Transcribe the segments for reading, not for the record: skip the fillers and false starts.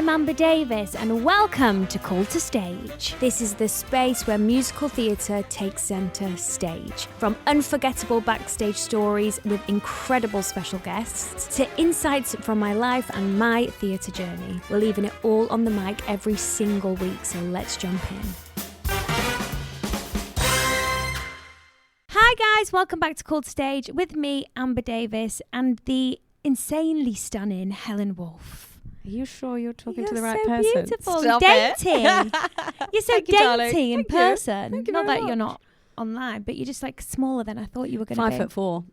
I'm Amber Davies and welcome to Call to Stage. This is the space where musical theatre takes centre stage. From unforgettable backstage stories with incredible special guests to insights from my life and my theatre journey. We're leaving it all on the mic every single week, so let's jump in. Hi guys, welcome back to Call to Stage with me, Amber Davies, and the insanely stunning Helen Woolf. Are you sure you're talking to the You're right so person? beautiful. Stop Dainty. You're so Thank you, darling. dainty in Thank you. person. Thank you Not very that you're much. not online, but you're just like smaller than I thought you were going to be. 5'4".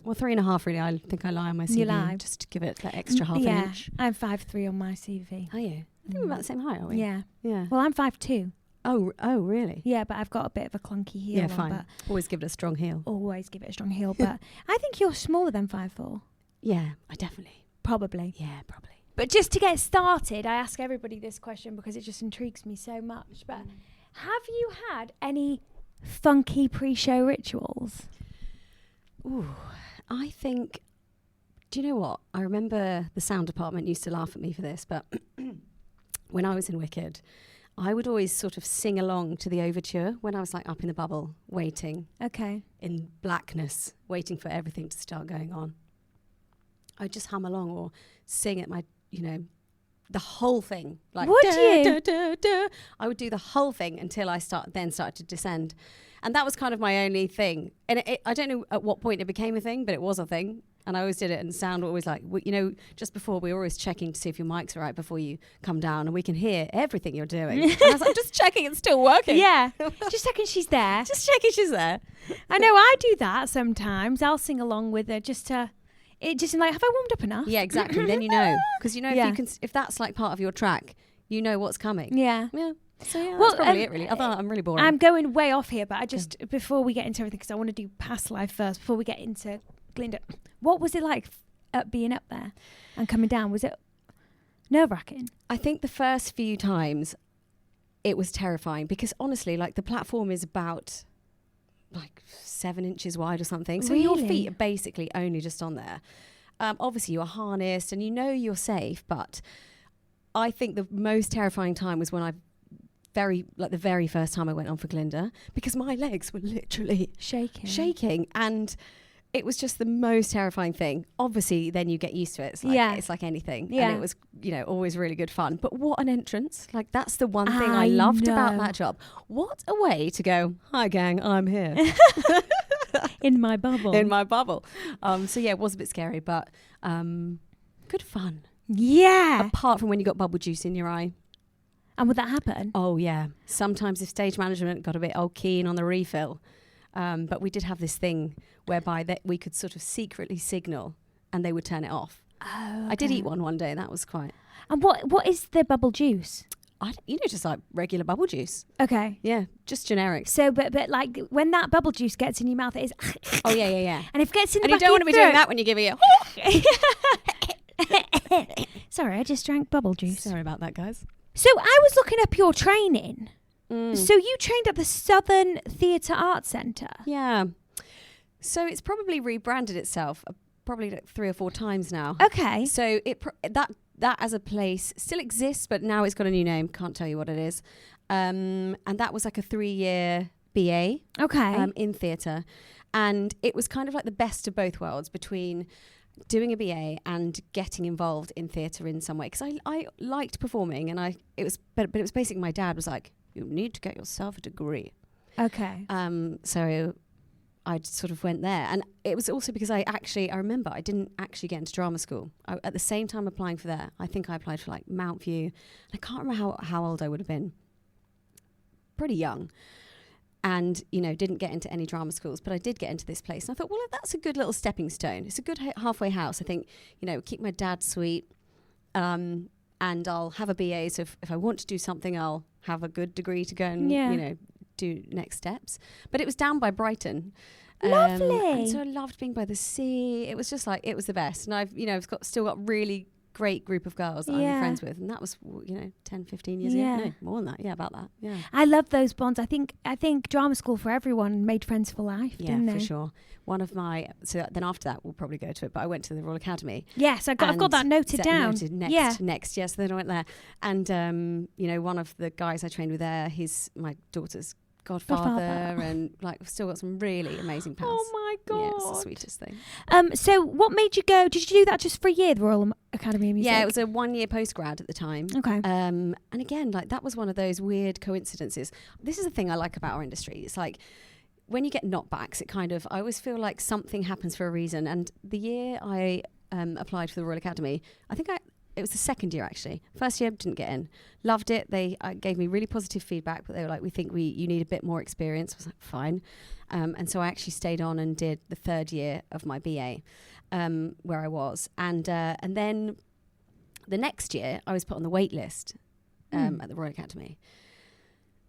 Well, 3.5 really. I think I lie on my CV. You lie. Just to give it that extra half an Yeah, inch. I'm 5'3" on my CV. Are you? I think we're about the same height, are we? Yeah. Yeah. Well, I'm 5'2". Oh, really? Yeah, but I've got a bit of a clunky heel. Yeah, on, fine. But Always give it a strong heel. always give it a strong heel. But I think you're smaller than 5'4". Yeah, I definitely. Probably. Yeah, probably. But just to get started, I ask everybody this question because it just intrigues me so much. But have you had any funky pre-show rituals? Ooh, I think... Do you know what? I remember the sound department used to laugh at me for this, but when I was in Wicked, I would always sort of sing along to the overture when I was like up in the bubble, waiting Okay. in blackness, waiting for everything to start going on. I'd just hum along or sing at my, the whole thing. Like, Would you? I would do the whole thing until I started to descend. And that was kind of my only thing. And I don't know at what point it became a thing, but it was a thing. And I always did it, and sound always like, just before, we were always checking to see if your mics are right before you come down, and we can hear everything you're doing. And I was like, just checking it's still working. Yeah. Just checking she's there. Just checking she's there. I know I do that sometimes. I'll sing along with her just like, have I warmed up enough? Yeah, exactly. Then you know. Because Yeah. if that's like part of your track, you know what's coming. Yeah. Yeah. So yeah, Well, that's probably it really. Other than that, I'm really boring. I'm going way off here, but before we get into everything, because I want to do past life first, before we get into Glinda, what was it like being up there and coming down? Was it nerve-wracking? I think the first few times it was terrifying because honestly, like the platform is about like 7 inches wide or something. So your Really? feet are basically only just on there. Obviously you are harnessed and you know you're safe, but I think the most terrifying time was when the very first time I went on for Glinda, because my legs were literally shaking, and it was just the most terrifying thing. Obviously, then you get used to it. It's like anything. Yeah. And it was, always really good fun. But what an entrance. Like, that's the one thing I loved about that job. What a way to go, hi, gang, I'm here. In my bubble. In my bubble. So, yeah, it was a bit scary, but good fun. Yeah. Apart from when you got bubble juice in your eye. And would that happen? Oh, yeah. Sometimes if stage management got a bit keen on the refill. But we did have this thing whereby that we could sort of secretly signal and they would turn it off. Oh, okay. I did eat one day. That was quite... And what is the bubble juice? Just like regular bubble juice. Okay. Yeah, just generic. So, but like when that bubble juice gets in your mouth, it is... Oh, yeah. And if it gets in the And you back don't want of to be your doing that when you're giving it... Sorry, I just drank bubble juice. Sorry about that, guys. So I was looking up your training. Mm. So you trained at the Southern Theatre Arts Centre. Yeah. So it's probably rebranded itself probably like 3 or 4 times now. Okay. So that as a place still exists, but now it's got a new name. Can't tell you what it is. And that was like a 3-year BA. Okay. In theatre. And it was kind of like the best of both worlds between doing a BA and getting involved in theatre in some way. Because I liked performing, and it was basically my dad was like, you need to get yourself a degree. Okay. So I sort of went there. And it was also because I remember I didn't actually get into drama school. At the same time applying for that, I think I applied for like Mount View. I can't remember how old I would have been. Pretty young. And, didn't get into any drama schools, but I did get into this place. And I thought, well, that's a good little stepping stone. It's a good halfway house. I think, keep my dad sweet. And I'll have a BA. So if I want to do something, I'll have a good degree to go and, do next steps. But it was down by Brighton. Lovely. And so I loved being by the sea. It was just like, it was the best. And I've still got really great group of girls that I'm friends with, and that was 10, 15 years ago. No, more than that. Yeah, about that. Yeah, I love those bonds. I think drama school for everyone made friends for life. Yeah, didn't for they? Sure. One of my then after that we'll probably go to it. But I went to the Royal Academy. Yes, I've got that noted down. Next. Yes, then I went there, and one of the guys I trained with there, he's my daughter's godfather, and like we've still got some really amazing pals. Oh my god, yeah, it's the sweetest thing. So what made you go? Did you do that just for a year, the Royal Academy of Music? Yeah, it was a 1-year postgrad at the time. Okay. And again, like that was one of those weird coincidences. This is the thing I like about our industry. It's like when you get knockbacks, I always feel like something happens for a reason. And the year I applied for the Royal Academy, it was the second year actually. First year didn't get in. Loved it. They gave me really positive feedback, but they were like, "We think you need a bit more experience." I was like, "Fine." And so I actually stayed on and did the third year of my BA, where I was, and then the next year I was put on the wait list at the Royal Academy.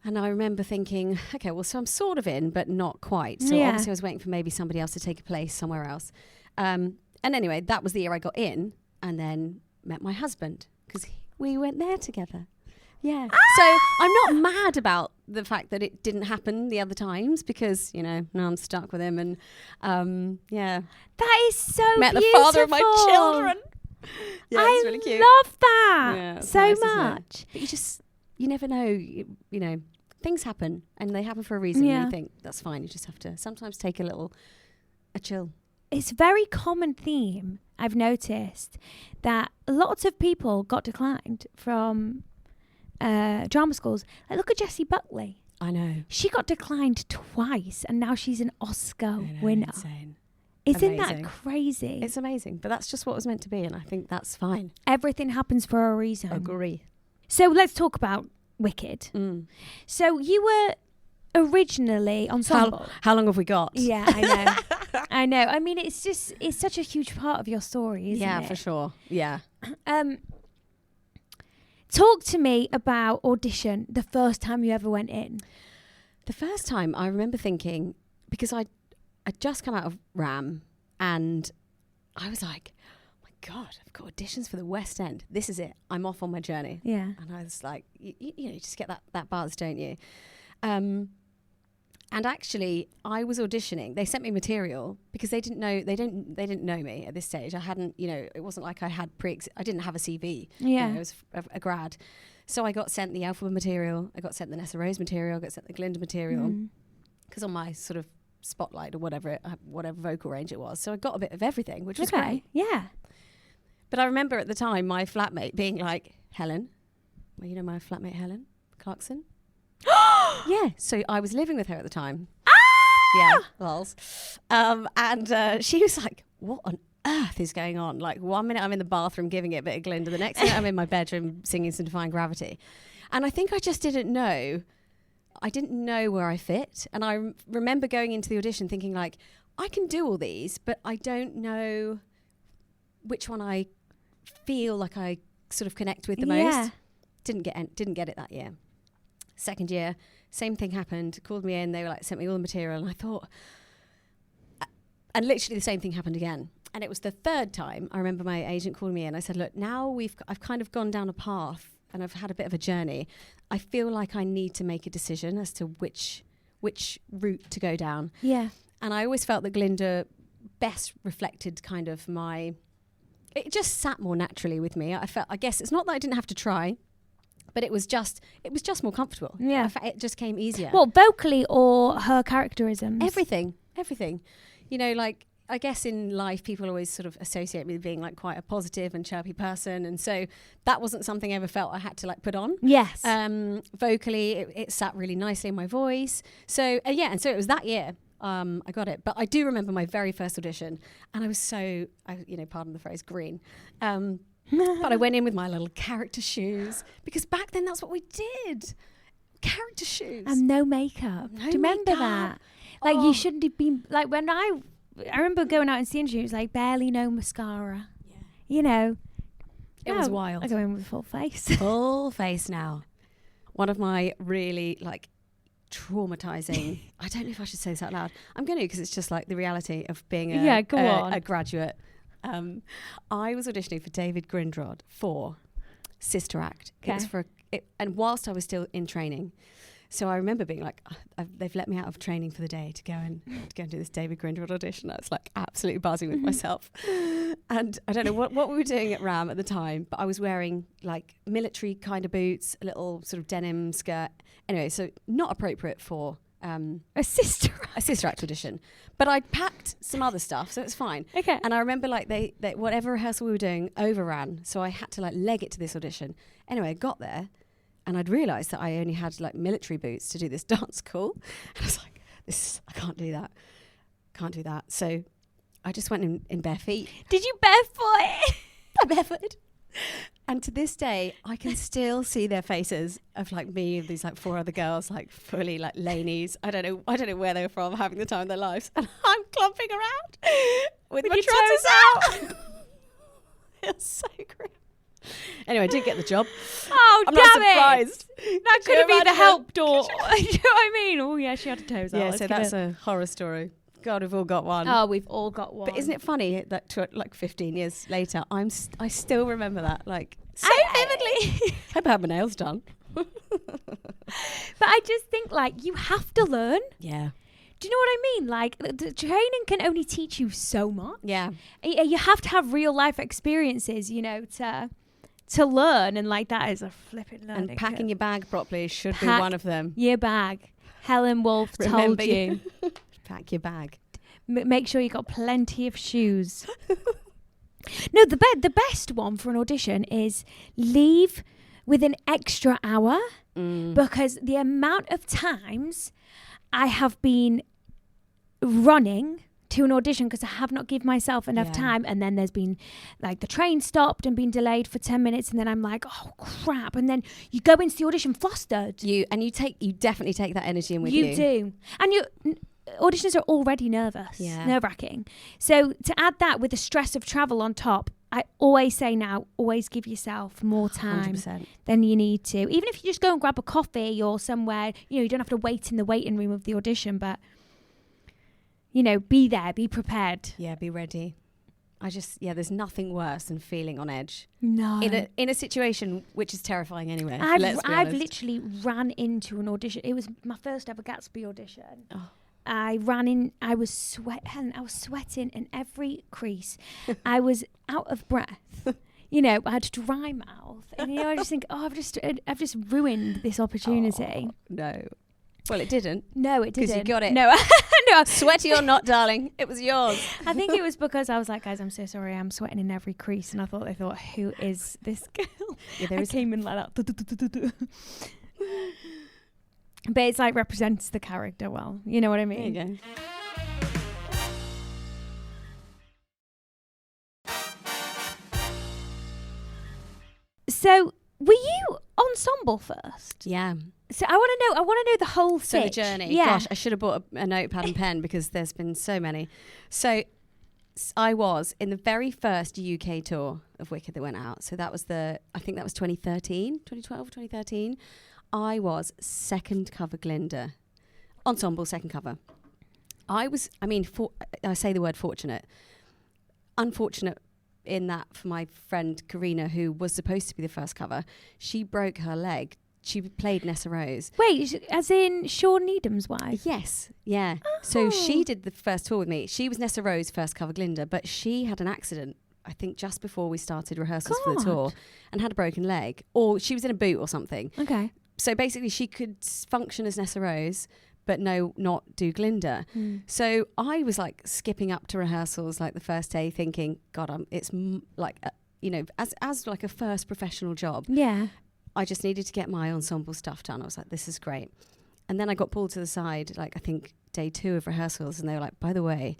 And I remember thinking, okay, well, so I'm sort of in, but not quite. So obviously I was waiting for maybe somebody else to take a place somewhere else. And anyway, that was the year I got in, and then met my husband because we went there together. Yeah. So I'm not mad about the fact that it didn't happen the other times because, now I'm stuck with him. And that is so met beautiful. the father of my children. Yeah, it's really cute. I love that so nice, much. But you never know, things happen and they happen for a reason. And you think that's fine. You just have to sometimes take a chill. It's a very common theme, I've noticed, that lots of people got declined from drama schools. Like, look at Jessie Buckley. I know. She got declined twice, and now she's an Oscar winner. Insane. Isn't that crazy? It's amazing, but that's just what was meant to be, and I think that's fine. Everything happens for a reason. Agree. So let's talk about Wicked. So you were originally ensemble. How long have we got? Yeah, I know. I know. I mean, it's such a huge part of your story, isn't it? Yeah, for sure. Yeah. Talk to me about audition, the first time you ever went in. The first time I remember thinking, because I'd just come out of RAM and I was like, oh my God, I've got auditions for the West End. This is it. I'm off on my journey. Yeah. And I was like, you just get that buzz, don't you? And actually, I was auditioning. They sent me material because they didn't know me at this stage. I hadn't, it wasn't like I didn't have a CV. Yeah. I was a grad. So I got sent the Alpha material. I got sent the Nessa Rose material. I got sent the Glinda material because on my sort of spotlight or whatever vocal range it was. So I got a bit of everything, which was great. Yeah. But I remember at the time my flatmate being like, Helen, well, my flatmate Helen Clarkson. Yeah, so I was living with her at the time. Yeah, lols. And she was like, what on earth is going on? Like 1 minute I'm in the bathroom giving it a bit of Glinda, the next minute I'm in my bedroom singing some Defying Gravity. And I think I just didn't know. I didn't know where I fit. And I remember going into the audition thinking like, I can do all these, but I don't know which one I feel like I sort of connect with the most. Didn't get it that year. Second year, same thing happened. Called me in. They were like, sent me all the material, and I thought, and literally the same thing happened again. And it was the third time. I remember my agent calling me in. I said, look, now I've kind of gone down a path, and I've had a bit of a journey. I feel like I need to make a decision as to which route to go down. Yeah. And I always felt that Glinda best reflected kind of it just sat more naturally with me. I guess it's not that I didn't have to try. But it was just more comfortable. Yeah. It just came easier. Well, vocally or her characterisms? Everything. Like, I guess in life, people always sort of associate me with being like quite a positive and chirpy person. And so that wasn't something I ever felt I had to like put on. Yes. Vocally, it sat really nicely in my voice. So, and so it was that year. I got it. But I do remember my very first audition. And I was pardon the phrase, green. But I went in with my little character shoes because back then that's what we did. Character shoes. And no makeup. Do you remember that? Like you shouldn't have been like when I remember going out and seeing you, it was like barely no mascara. Yeah. It was wild. I go in with full face. Full face now. One of my really like traumatizing, I don't know if I should say this out loud. I'm going to because it's just like the reality of being a graduate I was auditioning for David Grindrod for Sister Act. Okay. It was for and whilst I was still in training. So I remember being like, they've let me out of training for the day to go and do this David Grindrod audition. I was like absolutely buzzing with myself. And I don't know what we were doing at RAM at the time, but I was wearing like military kind of boots, a little sort of denim skirt. Anyway, so not appropriate for a Sister Act audition. But I'd packed some other stuff, so it's fine. Okay. And I remember like they whatever rehearsal we were doing overran, so I had to like leg it to this audition. Anyway, I got there. And I'd realised that I only had like military boots to do this dance call. And I was like, I can't do that. Can't do that. So I just went in bare feet. Did you barefoot? I barefooted. And to this day, I can still see their faces of like me and these like 4 other girls, like fully like lanies. I don't know where they were from, having the time of their lives. And I'm clumping around with my trousers out. It was so grim. Anyway, I did get the job. Oh, I'm damn not surprised. That could have been the help door. Do you know what I mean? Oh, yeah, she had her toes out. Yeah, so that's a horror story. God, we've all got one. Oh, we've all got one. But isn't it funny that like 15 years later, I still remember that like so vividly. Hope I had my nails done. But I just think like you have to learn. Yeah. Do you know what I mean? Like the training can only teach you so much. Yeah. You have to have real life experiences, you know, to learn, and like that is a flipping learning. And packing your bag properly should be one of them. Your bag. Helen Woolf told you. Pack your bag. Make sure you got plenty of shoes. No, the best one for an audition is leave with an extra hour, because the amount of times I have been running to an audition because I have not given myself enough time, and then there's been like the train stopped and been delayed for 10 minutes, and then I'm like, oh crap, and then you go into the audition flustered. You definitely take that energy in with you. You do. And auditions are already nerve-wracking. So to add that with the stress of travel on top, I always say now, always give yourself more time 100%. than you need to. Even if you just go and grab a coffee or somewhere, you don't have to wait in the waiting room of the audition, but be there, be prepared. Yeah, be ready. There's nothing worse than feeling on edge. No. In a situation which is terrifying anyway. I've literally ran into an audition. It was my first ever Gatsby audition. Oh. I ran in, I was sweating in every crease. I was out of breath. I had dry mouth. And I just think, I've just ruined this opportunity. Oh, no. Well, it didn't. No, it didn't. Because you got it. No. No. Sweaty or not, darling, it was yours. I think it was because I was like, guys, I'm so sorry, I'm sweating in every crease. And they thought, who is this girl? Yeah, I came in like that. But it's like represents the character well. You know what I mean? There you go. So, were you ensemble first? Yeah. So I want to know the whole thing. So the journey. Yeah. Gosh, I should have bought a notepad and pen because there's been so many. So I was in the very first UK tour of Wicked that went out. So that was I think that was 2013, 2012, 2013. I was second cover Glinda. Ensemble second cover. I say the word fortunate. Unfortunate in that for my friend Karina, who was supposed to be the first cover, she broke her leg. She played Nessa Rose. Wait, as in Sean Needham's wife? Yes, yeah. Oh. So she did the first tour with me. She was Nessa Rose, first cover Glinda, but she had an accident, I think just before we started rehearsals for the tour, and had a broken leg. Or she was in a boot or something. Okay. So basically she could function as Nessa Rose, but not do Glinda. So I was like skipping up to rehearsals like the first day thinking, God, it's as like a first professional job. Yeah. I just needed to get my ensemble stuff done. I was like, this is great. And then I got pulled to the side, like I think day 2 of rehearsals, and they were like, by the way,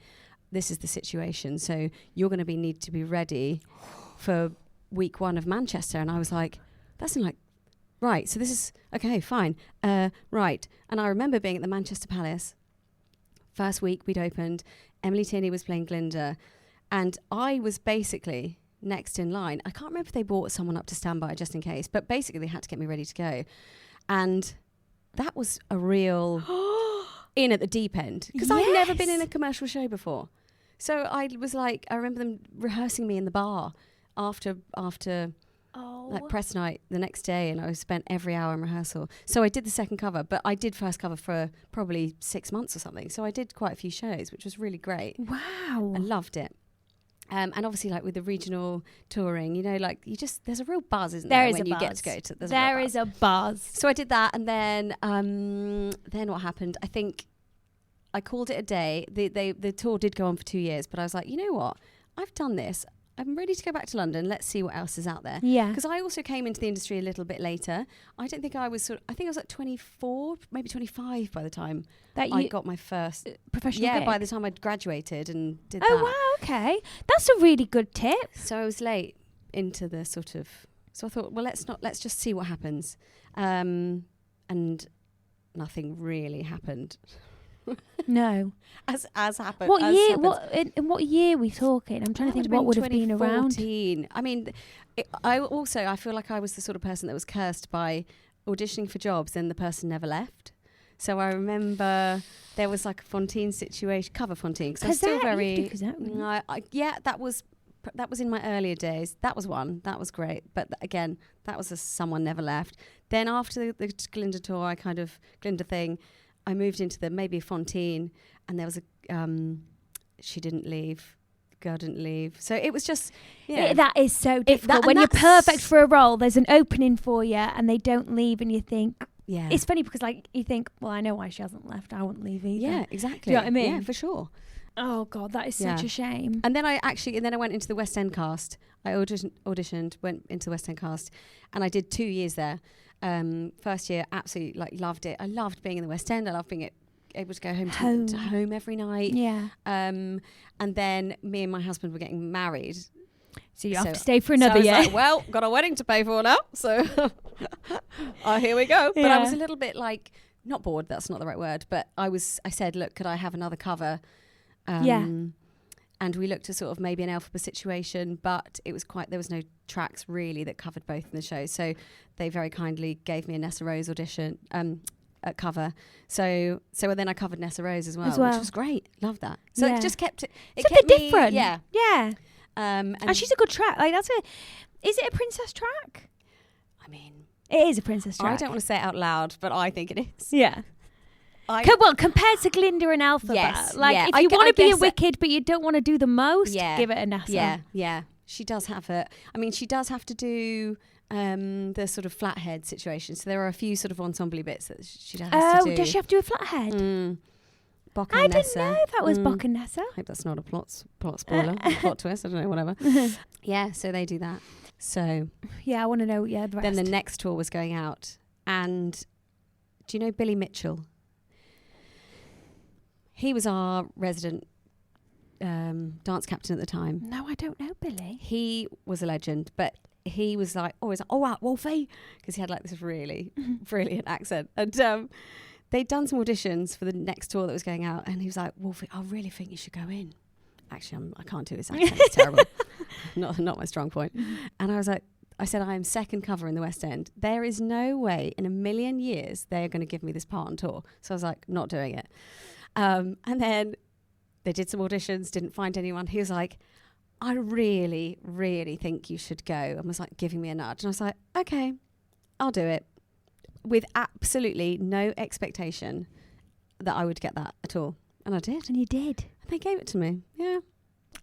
this is the situation. So you're going to need to be ready for week 1 of Manchester. And I was like, that's in like, right. So this is, okay, fine. Right. And I remember being at the Manchester Palace. First week we'd opened. Emily Tierney was playing Glinda. And I was basically next in line. I can't remember if they brought someone up to stand by just in case, but basically they had to get me ready to go. And that was a real in at the deep end, because I'd never been in a commercial show before. So I was like, I remember them rehearsing me in the bar after like press night the next day, and I spent every hour in rehearsal. So I did the second cover, but I did first cover for probably 6 months or something. So I did quite a few shows, which was really great. Wow. I loved it. And obviously, like with the regional touring, you know, like there's a real buzz, isn't there? When you get to go to, there is a buzz. So I did that, and then what happened? I think I called it a day. The tour did go on for 2 years, but I was like, you know what? I've done this. I'm ready to go back to London. Let's see what else is out there. Yeah. Because I also came into the industry a little bit later. I don't think I was I think I was like 24, maybe 25 by the time I got my first professional gig. By the time I'd graduated and did Oh, that. wow, okay. That's a really good tip. So I was late into the sort of... So I thought, well, let's just see what happens. And nothing really happened. As No. happened. What as year? happened. In what year are we talking? I'm trying to think what would have been around. 2014. I mean, I feel like I was the sort of person that was cursed by auditioning for jobs and the person never left. So I remember there was like a Fontaine situation, cover Fontaine, because I'm still very... that was in my earlier days. That was one. That was great. But again, that was someone never left. Then after the Glinda tour, Glinda thing, I moved into maybe Fontaine, and there was she didn't leave, the girl didn't leave. So it was just, that is so difficult. When you're perfect for a role, there's an opening for you, and they don't leave, and you think, it's funny because like you think, well, I know why she hasn't left. I wouldn't leave either. Yeah, exactly. Do you know what I mean? Yeah, for sure. Oh God, that is such a shame. And then I went into the West End cast. I auditioned, went into the West End cast, and I did 2 years there. First year, absolutely loved it. I loved being in the West End. I loved being able to go home every night. Yeah. And then me and my husband were getting married. So you have to stay for another year. Like, well, got a wedding to pay for now. So here we go. Yeah. But I was a little bit like, not bored, that's not the right word. But I said, look, could I have another cover? And we looked at sort of maybe an Elphaba situation, but it was there was no tracks really that covered both in the show. So they very kindly gave me a Nessa Rose audition cover. So then I covered Nessa Rose as well, which was great. Loved that. So it just kept it. Something different. Yeah. Yeah. And she's a good track. Like is it a princess track? I mean, it is a princess track. I don't want to say it out loud, but I think it is. Yeah. Compared to Glinda and Elphaba, if you want to be a Wicked but you don't want to do the most, give it a Nessa. Yeah. She does have she does have to do the sort of flathead situation. So there are a few sort of ensemble bits that she has to do. Does she have to do a flathead? Bock I and didn't Nessa. know that was Bock and Nessa. I hope that's not a plot spoiler, plot twist. I don't know, whatever. Yeah, so they do that. So yeah, I want to know. Yeah, the rest. Then the next tour was going out, and do you know Billy Mitchell? He was our resident dance captain at the time. No, I don't know Billy. He was a legend, but he was like always, all right, Wolfie, because he had like this really brilliant accent. And they'd done some auditions for the next tour that was going out, and he was like, Wolfie, I really think you should go in. Actually, I can't do his accent. It's terrible. Not my strong point. And I said, I am second cover in the West End. There is no way in a million years they are going to give me this part on tour. So I was like, not doing it. And then they did some auditions, didn't find anyone. He was like, I really, really think you should go. And was like giving me a nudge. And I was like, okay, I'll do it. With absolutely no expectation that I would get that at all. And I did. And you did. And they gave it to me. Yeah.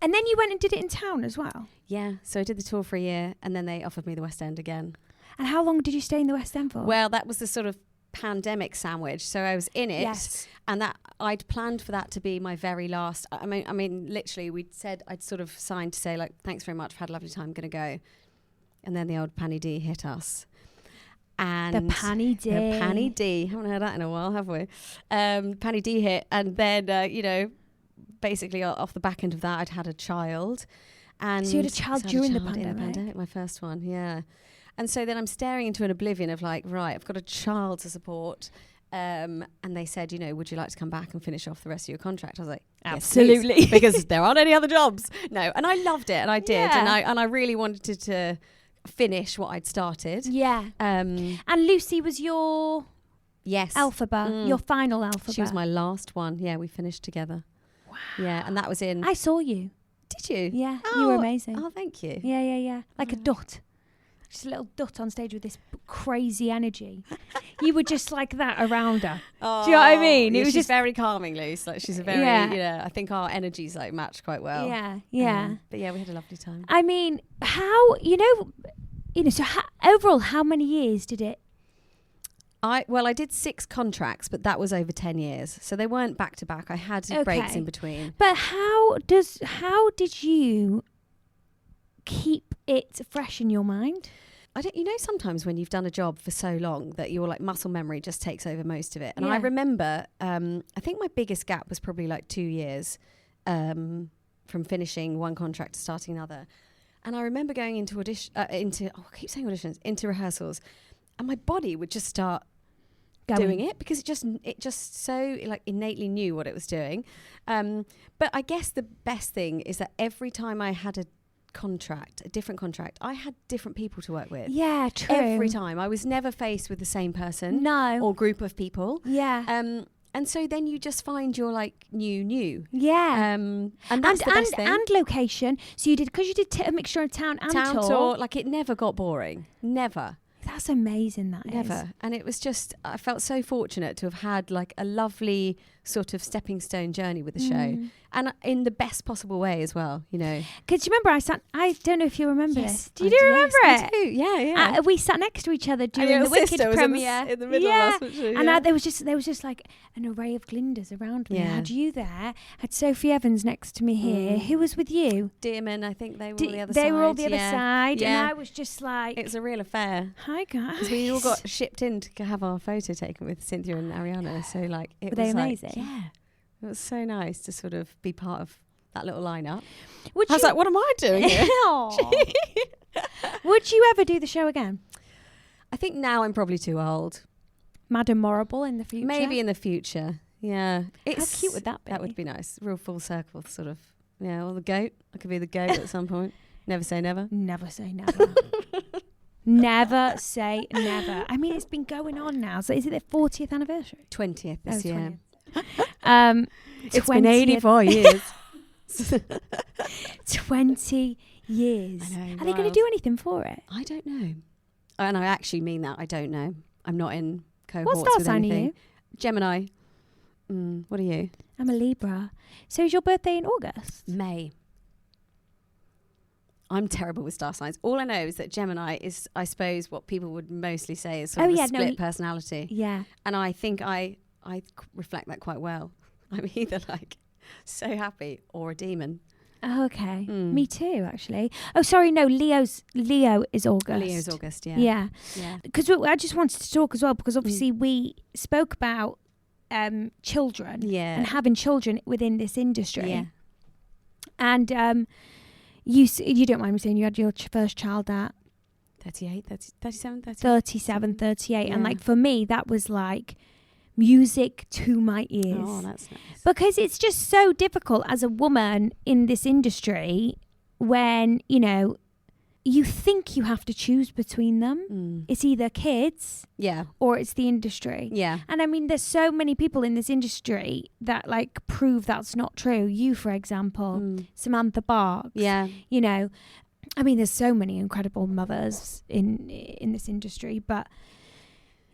And then you went and did it in town as well? Yeah. So I did the tour for a year, and then they offered me the West End again. And how long did you stay in the West End for? Well, that was the sort of pandemic sandwich. So I was in it, and that I'd planned for that to be my very last. I mean, literally, I'd sort of signed to say like, thanks very much, I've had a lovely time, I'm going to go. And then the old Panny D hit us. And the Panny D. Haven't heard that in a while, have we? Panny D hit, and then basically off the back end of that, I'd had a child. And so you had a child during the pandemic? My first one, yeah. And so then I'm staring into an oblivion of like, right, I've got a child to support. And they said, would you like to come back and finish off the rest of your contract? I was like, absolutely. Yes, because there aren't any other jobs. No, and I loved it, and I did. Yeah. And I really wanted to finish what I'd started. Yeah. And Lucy was your Elphaba, your final Elphaba. She was my last one. Yeah, we finished together. Wow. Yeah, and that was in... I saw you. Did you? Yeah, you were amazing. Oh, thank you. Yeah. Like a dot. Just a little dot on stage with this crazy energy. You were just like that around her. Oh, do you know what I mean? Yeah, it was she's just very calming, Luce. Like, she's a very, I think our energies like match quite well. Yeah. But yeah, we had a lovely time. I mean, how, so overall, how many years did it? I did 6 contracts, but that was over 10 years. So they weren't back to back. I had breaks in between. But how did you keep it fresh in your mind? Sometimes when you've done a job for so long that your like muscle memory just takes over most of it. And Yeah. I remember, I think my biggest gap was probably like 2 years from finishing one contract to starting another. And I remember going into into rehearsals, and my body would just start doing it because it just so like innately knew what it was doing. But I guess the best thing is that every time I had a different contract, I had different people to work with. Yeah, true. Every time. I was never faced with the same person. No. Or group of people. Yeah. And so then you just find your like new. Yeah. And that's the best thing. And location. So you did, because you did a mixture of town and tour. Like it never got boring. Never. That's amazing, that Never. is. And it was just, I felt so fortunate to have had like a lovely sort of stepping stone journey with the show. And in the best possible way as well, Because you remember I don't know if you remember this. Do you remember it? it? I do. Yeah. We sat next to each other during the Wicked Wicked premiere. In the middle of us, wasn't she? And there was just like an array of Glindas around me. I had you there. I had Sophie Evans next to me here. Who was with you? Dearman, I think they were all the other side. They were all the other side. Yeah. And I was just like... It was a real affair. Hi, guys. Because we all got shipped in to have our photo taken with Cynthia and Ariana. So like, it were was they amazing? Yeah. It was so nice to sort of be part of that little lineup. I was like, what am I doing here? Would you ever do the show again? I think now I'm probably too old. Madame Morrible in the future? Maybe in the future. Yeah. How cute would that be? That would be nice. Real full circle sort of. Yeah, or the goat. I could be the goat at some point. Never say never. Never say never. Never say never. I mean, it's been going on now. So is it their 40th anniversary? 20th this year. 20th. It's been 84 years. 20 years. I know, Are they going to do anything for it? I don't know. And I actually mean that. I don't know. I'm not in cohorts what star with sign anything. are you? Gemini. What are you? I'm a Libra. So is your birthday in August? May. I'm terrible with star signs. All I know is that Gemini is, I suppose, what people would mostly say is sort of a split personality. Yeah. And I think I reflect that quite well. I'm either like so happy or a demon. Oh, okay. Me too, actually. Oh, sorry, no. Leo is August. Leo's August, yeah. Yeah. Because I just wanted to talk as well, because obviously we spoke about children and having children within this industry. Yeah. And you don't mind me saying you had your first child at 37, 38. Yeah. And like for me, that was like music to my ears. Oh, that's nice. Because it's just so difficult as a woman in this industry when, you think you have to choose between them. It's either kids or it's the industry. Yeah. And I mean, there's so many people in this industry that like prove that's not true. You, for example, Samantha Barks. Yeah. I mean, there's so many incredible mothers in this industry, but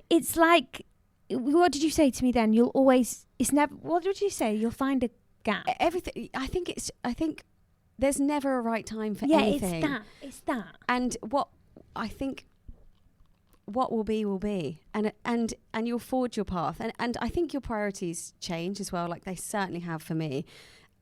it's like, what did you say to me then? What did you say? You'll find a gap. Everything. I think there's never a right time for anything. It's that. And what will be. And you'll forge your path. And I think your priorities change as well. Like they certainly have for me.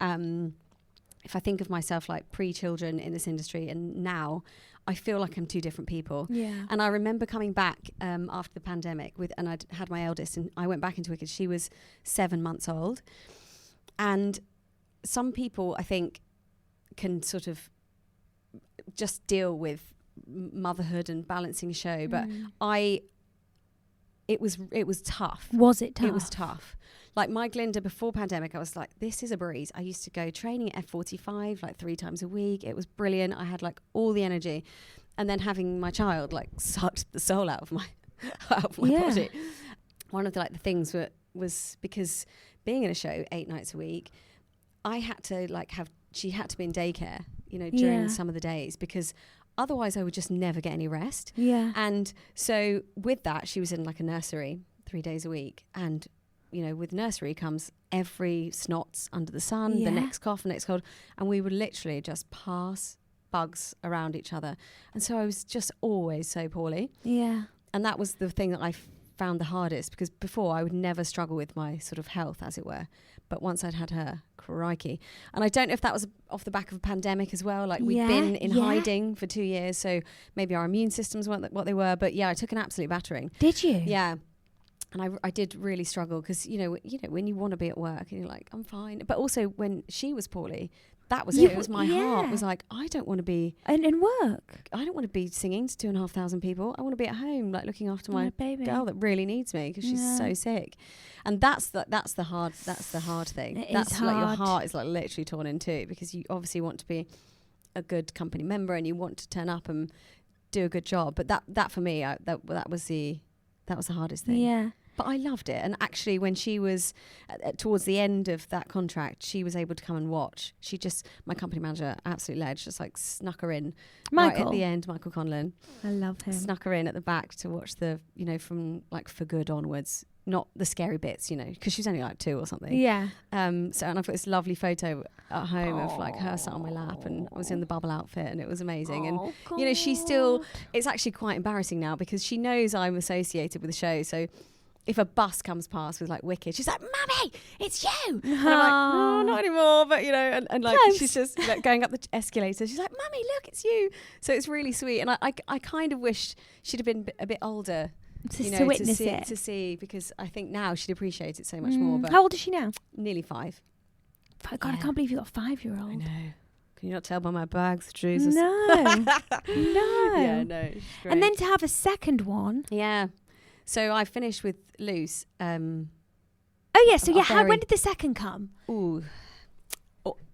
If I think of myself like pre-children in this industry and now, I feel like I'm two different people. Yeah. And I remember coming back after the pandemic and I'd had my eldest and I went back into Wicked. She was 7 months old. And some people, I think, can sort of just deal with motherhood and balancing a show. But it was tough. Was it tough? It was tough. Like my Glinda before pandemic, I was like, this is a breeze. I used to go training at F45 like 3 times a week. It was brilliant. I had like all the energy. And then having my child like sucked the soul out of my body. One of the things was because being in a show 8 nights a week, I had to she had to be in daycare, during Yeah. some of the days, because otherwise I would just never get any rest. Yeah. And so with that, she was in like a nursery 3 days a week. And, with nursery comes every snots under the sun, Yeah. the next cough, the next cold. And we would literally just pass bugs around each other. And so I was just always so poorly. Yeah. And that was the thing that I found the hardest, because before I would never struggle with my sort of health, as it were. But once I'd had her, crikey. And I don't know if that was off the back of a pandemic as well. Like, we'd Yeah, been in yeah. hiding for 2 years, so maybe our immune systems weren't what they were. But yeah, I took an absolute battering. Did you? Yeah. And I did really struggle, because, when you want to be at work and you're like, I'm fine. But also when she was poorly, that was it. It was my heart was like, I don't want to be... And work. I don't want to be singing to 2,500 people. I want to be at home, like looking after my baby. girl that really needs me, because she's so sick. And that's the hard thing. That's is like your hard. heart is like literally torn in two, because you obviously want to be a good company member and you want to turn up and do a good job. But that for me, that was the hardest thing. Yeah. But I loved it. And actually, when she was towards the end of that contract, she was able to come and watch. My company manager, absolute ledge, just like snuck her in. Michael? Right at the end, Michael Conlon. I love him. Snuck her in at the back to watch from like For Good onwards. Not the scary bits, because she's only like 2 or something. Yeah. And I've got this lovely photo at home of like her sat on my lap, and I was in the bubble outfit, and it was amazing. And she's still, it's actually quite embarrassing now, because she knows I'm associated with the show. So if a bus comes past with like Wicked, she's like, "Mummy, it's you!" And I'm like, "No, not anymore." But and like Close. she's just like going up the escalator. She's like, "Mummy, look, it's you!" So it's really sweet. And I kind of wish she'd have been a bit older to witness to see, because I think now she'd appreciate it so much more. But how old is she now? nearly 5. God, I can't believe you got a 5-year-old. I know. Can you not tell by my bags, Jesus? No. No. Yeah, no. It's great. And then to have a second one. Yeah. So I finished with Luce. Oh yeah. So yeah, when did the second come? Ooh.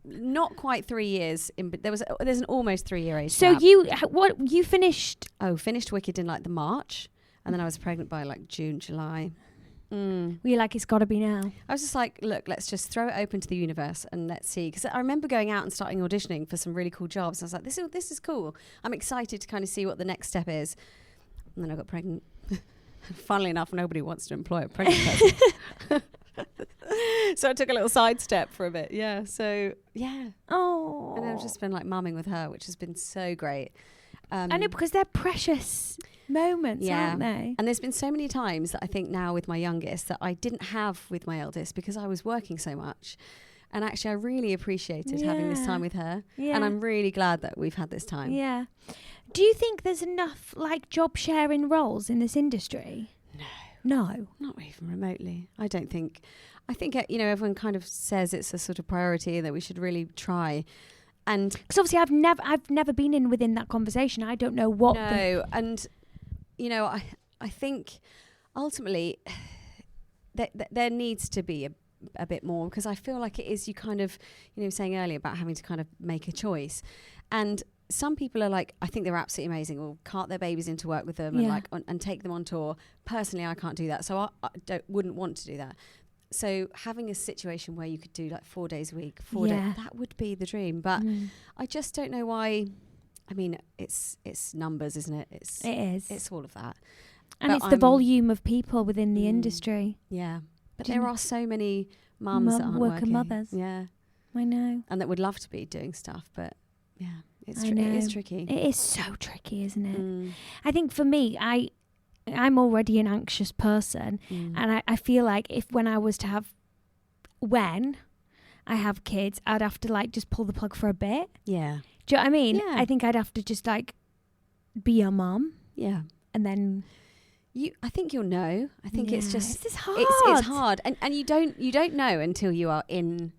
Not quite 3 years. But there's an almost 3-year age So gap. you finished? Finished Wicked in like the March, and then I was pregnant by like June, July. Were you like, it's got to be now? I was just like, look, let's just throw it open to the universe and let's see. Because I remember going out and starting auditioning for some really cool jobs. And I was like, this is cool. I'm excited to kind of see what the next step is. And then I got pregnant. Funnily enough, nobody wants to employ a pregnant person. So I took a little sidestep for a bit. Yeah. So, yeah. Oh. And I've just been like mumming with her, which has been so great. I know, because they're precious moments, aren't they? And there's been so many times that I think now with my youngest that I didn't have with my eldest, because I was working so much. And actually I really appreciated having this time with her. Yeah. And I'm really glad that we've had this time. Yeah. Do you think there's enough like job sharing roles in this industry? No. Not even remotely. I don't think. I think, everyone kind of says it's a sort of priority that we should really try. And because obviously I've never been within that conversation. I don't know what. No, and I think ultimately there needs to be a bit more, because I feel like it is, you kind of, saying earlier about having to kind of make a choice, and some people are like, I think they're absolutely amazing, will cart their babies into work with them and take them on tour. Personally, I can't do that, so I wouldn't want to do that. So having a situation where you could do like 4 days a week, 4 days, that would be the dream. But I just don't know why. I mean, it's numbers, isn't it? It is. It's all of that. And it's the volume of people within the industry. Yeah. But there are so many mums that aren't working. mothers. Yeah. I know. And that would love to be doing stuff. But yeah, it is tricky. It is so tricky, isn't it? I think for me, I'm already an anxious person, and I feel like when I have kids, I'd have to like just pull the plug for a bit. Yeah. Do you know what I mean? Yeah. I think I'd have to just like be a mum. Yeah. And then I think you'll know. I think it's just it's hard. It's hard, and you don't know until you are in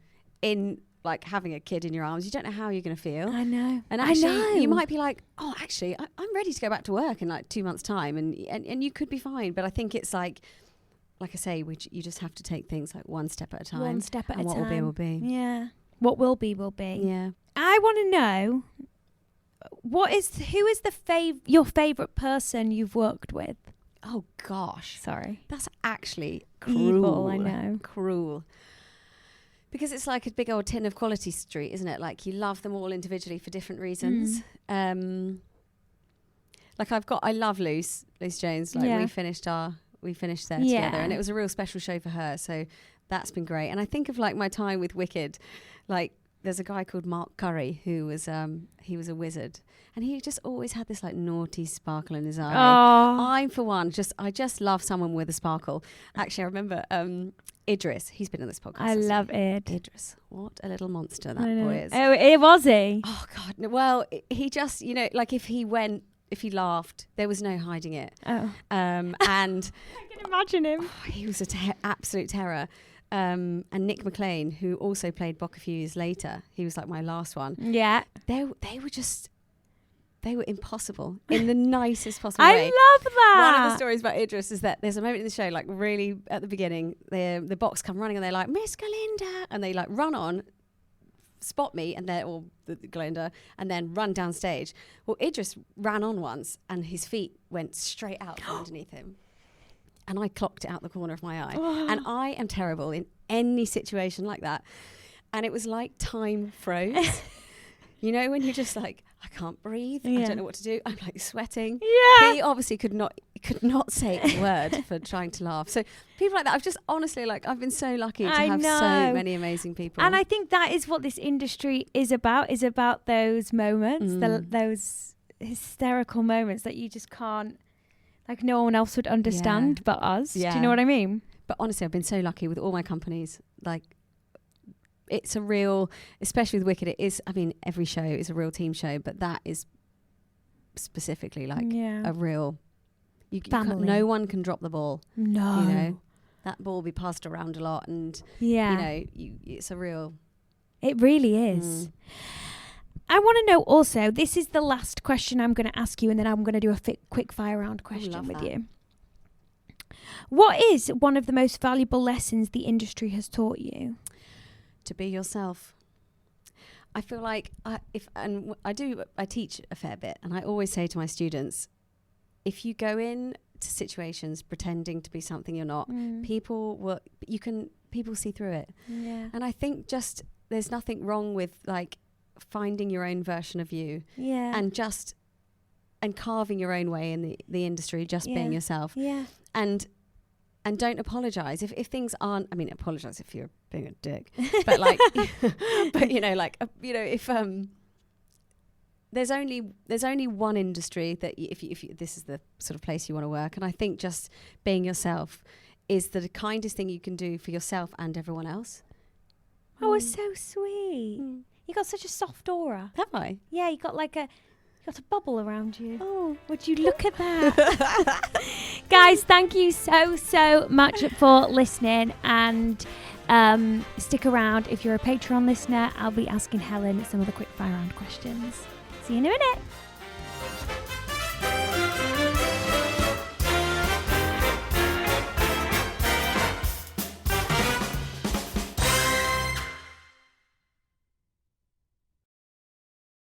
like having a kid in your arms. You don't know how you're going to feel. I know. And actually, you might be like, oh, actually, I'm ready to go back to work in like 2 months' time, and you could be fine. But I think it's like I say, you just have to take things like one step at a time. One step at a time. What will be, will be. Yeah. What will be, will be. Yeah. I want to know, who is your favourite person you've worked with? Oh gosh, sorry, that's actually cruel. Evil, I know. Cruel. Because it's like a big old tin of Quality Street, isn't it? Like you love them all individually for different reasons. Like I love Luce Jones. Like we finished there together, and it was a real special show for her. So that's been great. And I think of like my time with Wicked, like there's a guy called Mark Curry who was he was a wizard, and he just always had this like naughty sparkle in his eye. I'm for one, I just love someone with a sparkle. Actually, I remember Idris. He's been on this podcast. I love Id. Idris, what a little monster that boy is. Oh, it was he. Oh God. Well, he just like if he laughed, there was no hiding it. Oh. And I can imagine him. He was a absolute terror. And Nick McLean, who also played Bock a few years later, he was like my last one. Yeah. They were impossible in the nicest possible way. I love that. One of the stories about Idris is that there's a moment in the show, like really at the beginning, the box come running and they're like, Miss Glinda, and they like run on, spot me and the Glinda, and then run down stage. Well, Idris ran on once and his feet went straight out from underneath him. And I clocked it out the corner of my eye. And I am terrible in any situation like that. And it was like time froze. You know, when you're just like, I can't breathe. I don't know what to do. I'm like sweating. Yeah. He obviously could not say a word for trying to laugh. So people like that, I've just honestly, like, I've been so lucky to have so many amazing people. And I think that is what this industry is about those moments, those hysterical moments that you just can't, like no one else would understand but us. Yeah. Do you know what I mean? But honestly, I've been so lucky with all my companies. Like, it's a real, especially with Wicked, it is, I mean, every show is a real team show, but that is specifically like a real, no one can drop the ball. No. You know, that ball will be passed around a lot, and, you know, it's a real... It really is. I want to know also, this is the last question I'm going to ask you, and then I'm going to do a quick fire round question with you. What is one of the most valuable lessons the industry has taught you? To be yourself. I feel like I teach a fair bit, and I always say to my students, if you go in to situations pretending to be something you're not, people see through it. Yeah. And I think just there's nothing wrong with like finding your own version of you. Yeah. And carving your own way in the industry, just being yourself. Yeah. And don't apologize if things aren't. I mean, apologize if you're being a dick, but like, but you know, like, you know, if there's only one industry that if you this is the sort of place you want to work, and I think just being yourself is the kindest thing you can do for yourself and everyone else. Oh, it's so sweet. You got such a soft aura. Have I? Yeah, you got a bubble around you. Oh, would you look at that? Guys, thank you so much for listening, and stick around. If you're a Patreon listener, I'll be asking Helen some of the quick fire round questions. See you in a minute.